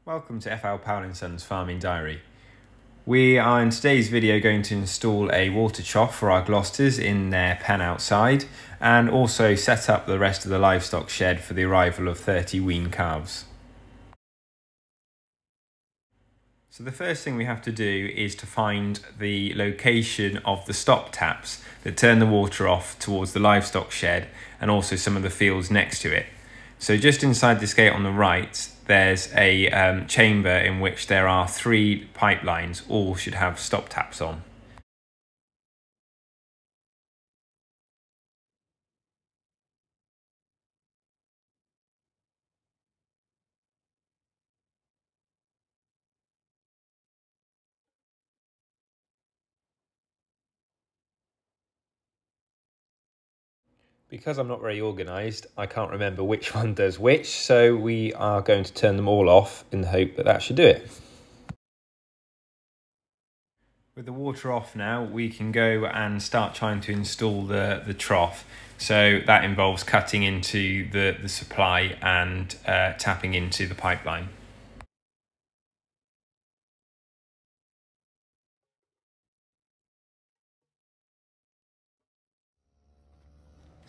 Welcome to FL Powell & Sons Farming Diary. We are in today's video going to install a water trough for our Gloucesters in their pen outside and also set up the rest of the livestock shed for the arrival of 30 weaned calves. So the first thing we have to do is to find the location of the stop taps that turn the water off towards the livestock shed and also some of the fields next to it. So just inside this gate on the right, there's a chamber in which there are 3 pipelines. All should have stop taps on. Because I'm not very organised, I can't remember which one does which, so we are going to turn them all off in the hope that that should do it. With the water off now, we can go and start trying to install the trough. So that involves cutting into the supply and tapping into the pipeline.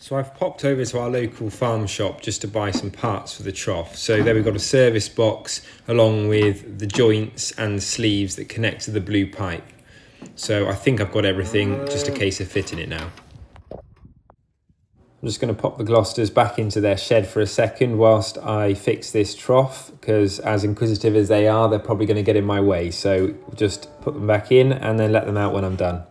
So I've popped over to our local farm shop just to buy some parts for the trough. So there we've got a service box along with the joints and the sleeves that connect to the blue pipe. So I think I've got everything, just a case of fitting it now. I'm just going to pop the Gloucesters back into their shed for a second whilst I fix this trough, because as inquisitive as they are, they're probably going to get in my way. So just put them back in and then let them out when I'm done.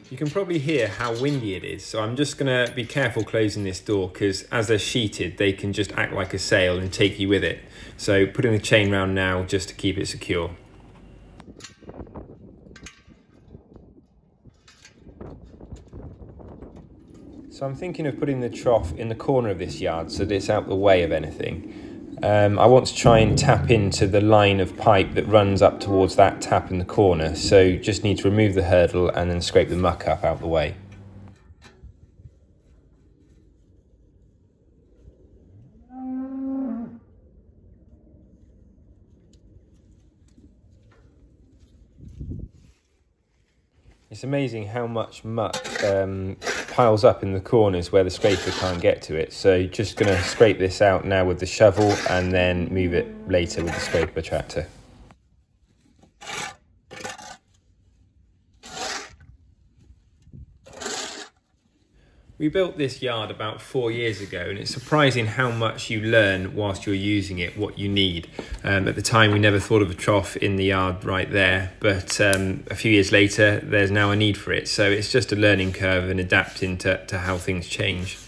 You can probably hear how windy it is, so I'm just going to be careful closing this door because as they're sheeted, they can just act like a sail and take you with it. So putting the chain round now just to keep it secure. So I'm thinking of putting the trough in the corner of this yard so that it's out the way of anything. I want to try and tap into the line of pipe that runs up towards that tap in the corner, so just need to remove the hurdle and then scrape the muck up out the way. It's amazing how much muck piles up in the corners where the scraper can't get to it. So just going to scrape this out now with the shovel and then move it later with the scraper tractor. We built this yard about 4 years ago, and it's surprising how much you learn whilst you're using it, what you need. At the time, we never thought of a trough in the yard right there, but a few years later, there's now a need for it. So it's just a learning curve and adapting to how things change.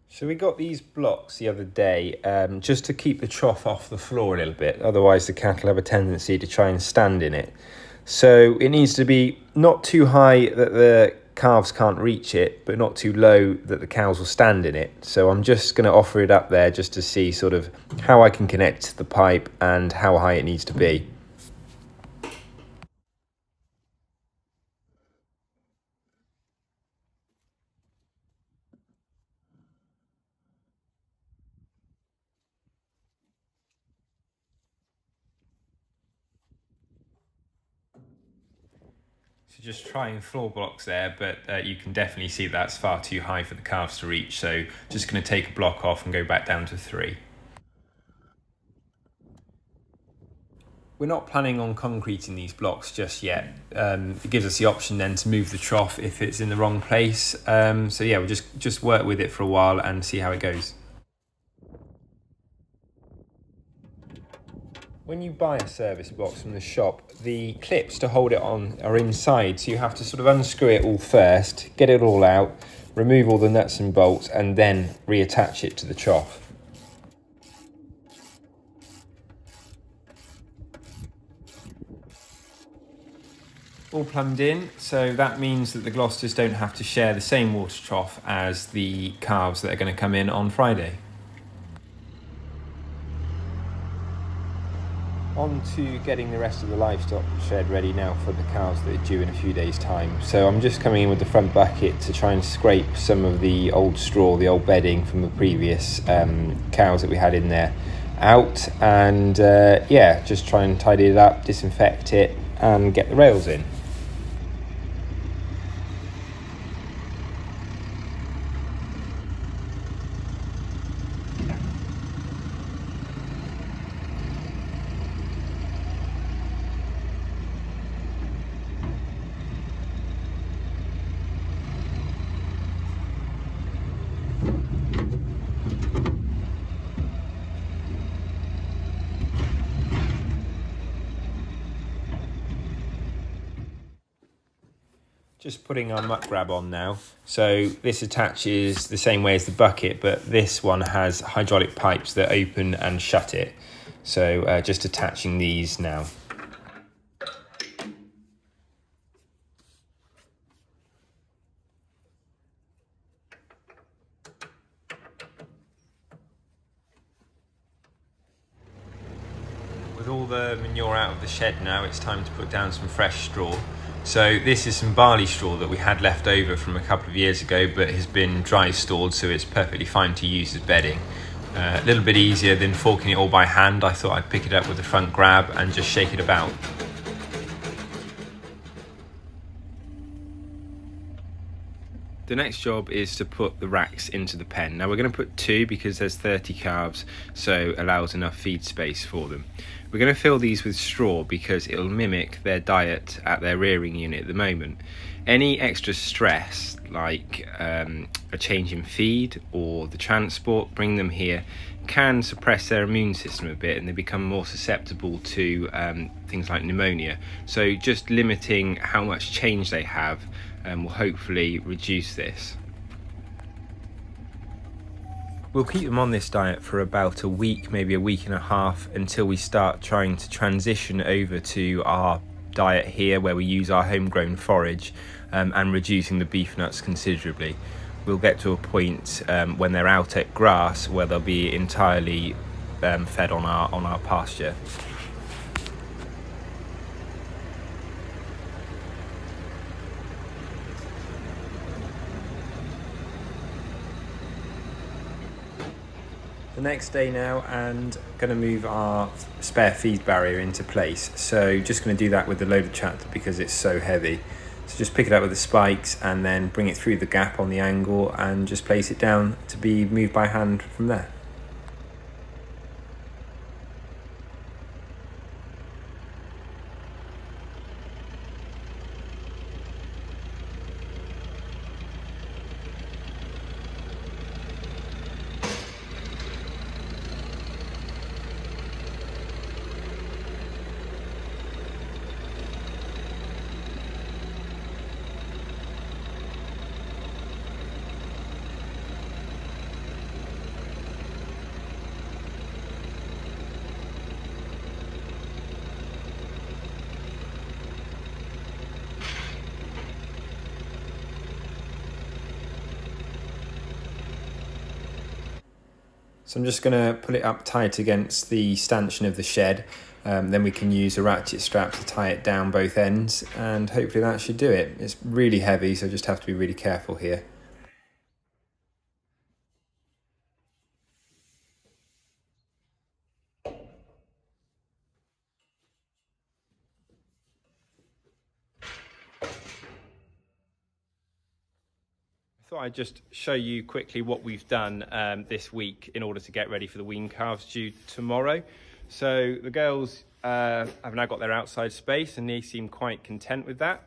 So we got these blocks the other day just to keep the trough off the floor a little bit. Otherwise the cattle have a tendency to try and stand in it. So it needs to be not too high that the calves can't reach it, but not too low that the cows will stand in it. So I'm just going to offer it up there just to see sort of how I can connect to the pipe and how high it needs to be. So just trying floor blocks there, but you can definitely see that's far too high for the calves to reach. So just going to take a block off and go back down to 3. We're not planning on concreting these blocks just yet. It gives us the option then to move the trough if it's in the wrong place. So yeah, we'll just work with it for a while and see how it goes. When you buy a service box from the shop, the clips to hold it on are inside, so you have to sort of unscrew it all first, get it all out, remove all the nuts and bolts, and then reattach it to the trough. all plumbed in, so that means that the Gloucesters don't have to share the same water trough as the calves that are going to come in on Friday. On to getting the rest of the livestock shed ready now for the calves that are due in a few days' time. So I'm just coming in with the front bucket to try and scrape some of the old straw, the old bedding from the previous cows that we had in there out, and yeah, just try and tidy it up, disinfect it and get the rails in. Just putting our muck grab on now. So this attaches the same way as the bucket, but this one has hydraulic pipes that open and shut it. So just attaching these now. With all the manure out of the shed now, it's time to put down some fresh straw. So this is some barley straw that we had left over from a couple of years ago, but has been dry stored, so it's perfectly fine to use as bedding. A little bit easier than forking it all by hand. I thought I'd pick it up with the front grab and just shake it about. The next job is to put the racks into the pen. Now we're going to put 2 because there's 30 calves, so allows enough feed space for them. We're going to fill these with straw because it'll mimic their diet at their rearing unit at the moment. Any extra stress, like a change in feed or the transport, bring them here, can suppress their immune system a bit and they become more susceptible to things like pneumonia. So just limiting how much change they have will hopefully reduce this. We'll keep them on this diet for about a week, maybe a week and a half, until we start trying to transition over to our diet here where we use our homegrown forage and reducing the beef nuts considerably. We'll get to a point when they're out at grass where they'll be entirely fed on our pasture. The next day now, and going to move our spare feed barrier into place. So just going to do that with the loader tractor because it's so heavy. So just pick it up with the spikes and then bring it through the gap on the angle and just place it down to be moved by hand from there. So I'm just going to pull it up tight against the stanchion of the shed, then we can use a ratchet strap to tie it down both ends, and hopefully that should do it. It's really heavy, so just have to be really careful here. I thought I'd just show you quickly what we've done this week in order to get ready for the weaned calves due tomorrow. So the girls have now got their outside space and they seem quite content with that.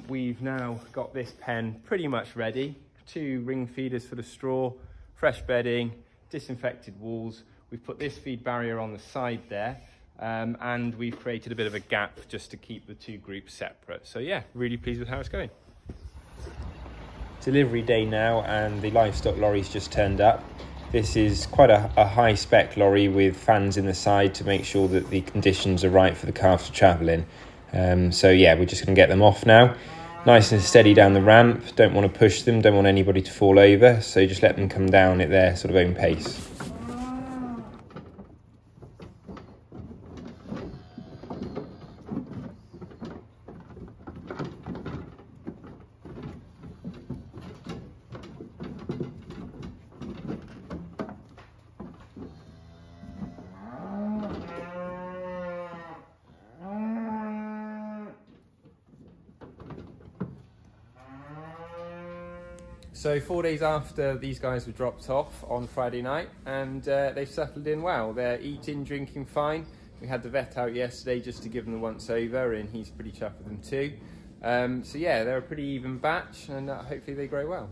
We've now got this pen pretty much ready. 2 ring feeders for the straw, fresh bedding, disinfected walls. We've put this feed barrier on the side there, and we've created a bit of a gap just to keep the 2 groups separate. So yeah, really pleased with how it's going. Delivery day now, and the livestock lorry's just turned up. This is quite a high spec lorry with fans in the side to make sure that the conditions are right for the calves to travel in. So yeah, we're just going to get them off now. Nice and steady down the ramp. Don't want to push them, don't want anybody to fall over, so just let them come down at their sort of own pace. So 4 days after these guys were dropped off on Friday night, and they've settled in well. They're eating, drinking fine. We had the vet out yesterday just to give them the once over, and he's pretty chuffed with them too. So yeah, they're a pretty even batch, and hopefully they grow well.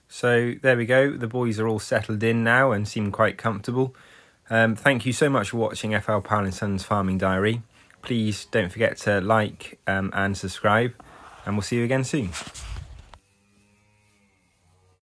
So there we go, the boys are all settled in now and seem quite comfortable. Thank you so much for watching FL Powell & Sons Farming Diary. Please don't forget to like and subscribe, and we'll see you again soon.